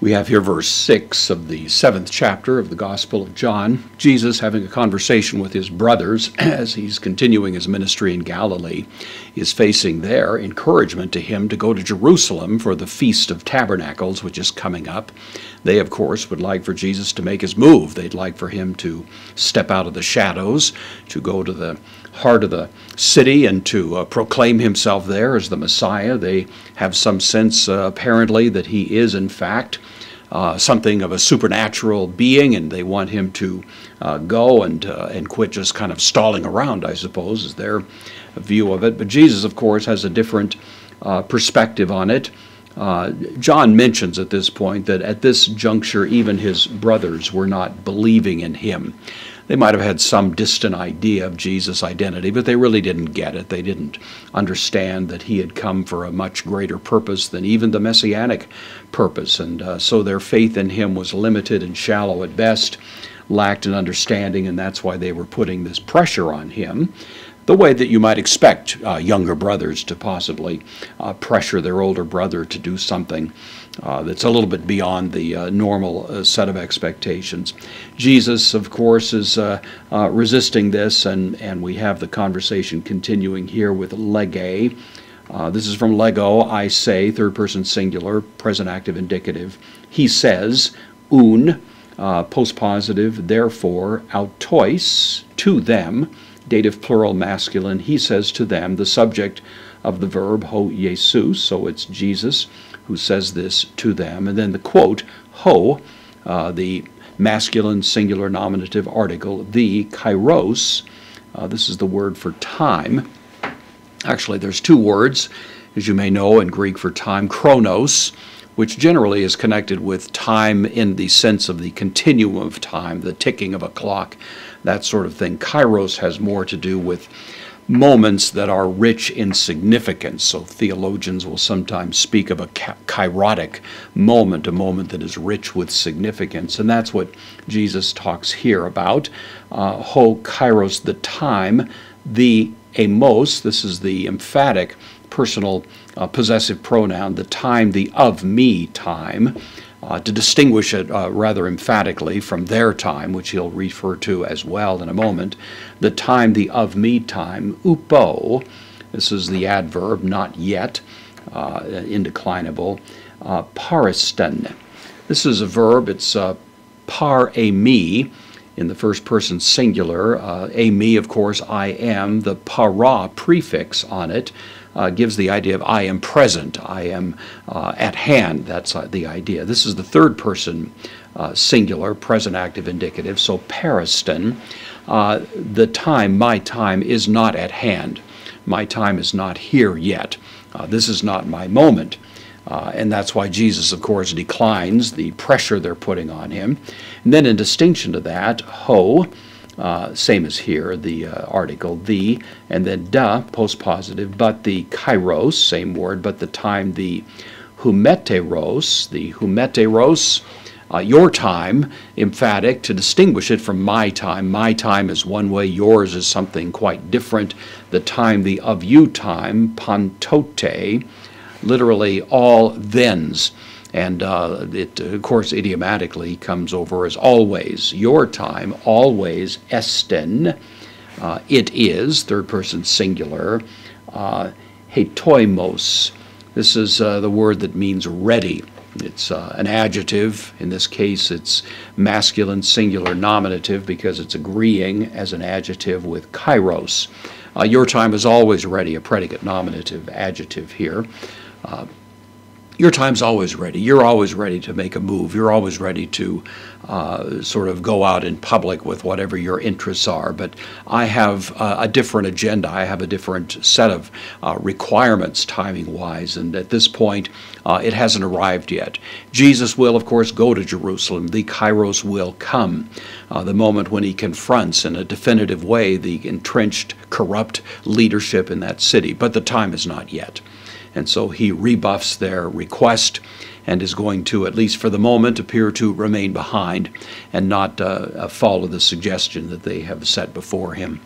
We have here verse 6 of the 7th chapter of the Gospel of John. Jesus having a conversation with his brothers as he's continuing his ministry in Galilee is facing their encouragement to him to go to Jerusalem for the Feast of Tabernacles, which is coming up. They, of course, would like for Jesus to make his move. They'd like for him to step out of the shadows, to go to the heart of the city and to proclaim himself there as the Messiah. They have some sense, apparently, that he is, in fact, something of a supernatural being, and they want him to go and quit just kind of stalling around, I suppose, is their view of it. But Jesus, of course, has a different perspective on it. John mentions at this point that at this juncture, even his brothers were not believing in him. They might have had some distant idea of Jesus' identity, but they really didn't get it. They didn't understand that he had come for a much greater purpose than even the messianic purpose. And so their faith in him was limited and shallow at best, lacked an understanding, and that's why they were putting this pressure on him, the way that you might expect younger brothers to possibly pressure their older brother to do something that's a little bit beyond the normal set of expectations. Jesus, of course, is resisting this, and we have the conversation continuing here with lege. This is from lego, I say, third person singular, present active indicative. He says, un, postpositive, therefore, autois, to them, dative plural masculine, he says to them, the subject of the verb ho Jesus, so it's Jesus who says this to them, and then the quote ho, the masculine singular nominative article, the kairos, this is the word for time. Actually, there's two words, as you may know, in Greek for time, chronos, which generally is connected with time in the sense of the continuum of time, the ticking of a clock, that sort of thing. Kairos has more to do with moments that are rich in significance. So theologians will sometimes speak of a kairotic moment, a moment that is rich with significance. And that's what Jesus talks here about. Ho kairos, the time, the amos, this is the emphatic personal possessive pronoun, the time, the of me time, to distinguish it rather emphatically from their time, which he'll refer to as well in a moment. The time, the of me time, upo, this is the adverb, not yet, indeclinable, pariston. This is a verb, it's par a me, in the first person singular. A me, of course, I am. The para prefix on it gives the idea of I am present, I am at hand. That's the idea. This is the third person singular, present active indicative, so pariston. The time, my time, is not at hand. My time is not here yet. This is not my moment. And that's why Jesus, of course, declines the pressure they're putting on him. And then in distinction to that, ho, same as here, the article, the, and then da, postpositive, but the kairos, same word, but the time, the humeteros, your time, emphatic, to distinguish it from my time. My time is one way, yours is something quite different. The time, the of you time, pantote, literally all thens, and it, of course, idiomatically comes over as always. Your time, always, esten, it is, third person singular, hetoimos. This is the word that means ready. It's an adjective. In this case, it's masculine singular nominative because it's agreeing as an adjective with kairos. Your time is always ready, a predicate nominative adjective here. Your time's always ready. You're always ready to make a move. You're always ready to sort of go out in public with whatever your interests are. But I have a different agenda. I have a different set of requirements timing-wise. And at this point, it hasn't arrived yet. Jesus will, of course, go to Jerusalem. The kairos will come. The moment when he confronts in a definitive way the entrenched, corrupt leadership in that city. But the time is not yet. And so he rebuffs their request and is going to, at least for the moment, appear to remain behind and not follow the suggestion that they have set before him.